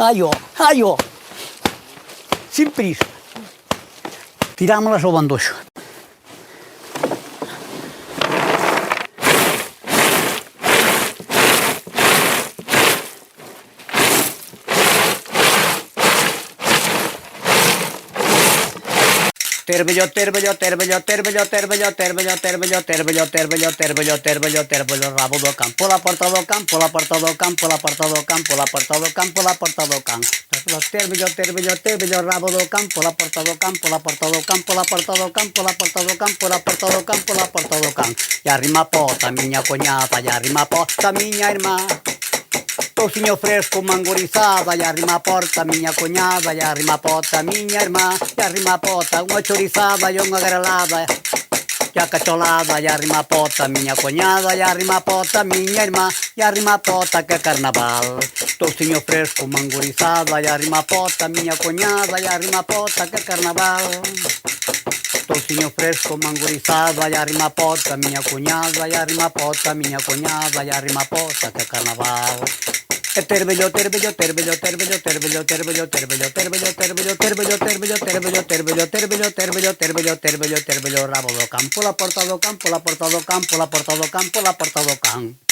Ayo. Sin prisa. Tirámoslas ao bandoxo. Terbello, rabo do campo, la porta do campo, la porta do campo, la porta do campo, la porta do campo, la porta do campo. Terbello, rabo do campo, la porta do campo, la porta do campo, la porta do campo, la porta do campo, la porta do campo, la porta do campo. Ya rima pota, miña coñata, ya rima pota, miña irmá. Touciño fresco, mangorizada, ya rima porta, miña coñada, ya rima pota, miña irmá, ya rima pota, unha chorizada e unha grelada, ya cacholada, ya rima pota, miña coñada, ya rima pota, miña irmá, ya rima pota, que carnaval. Touciño fresco, mangorizada, ya rima pota, miña coñada, ya rima pota, que carnaval. Touciño fresco, mangorizado, ya rima pota, miña cuñada, ya rima pota, miña coñada, ya rima pota, que carnaval. Terbello, rabo do campo, la porta do campo, la porta do campo, la porta do campo, la porta do campo.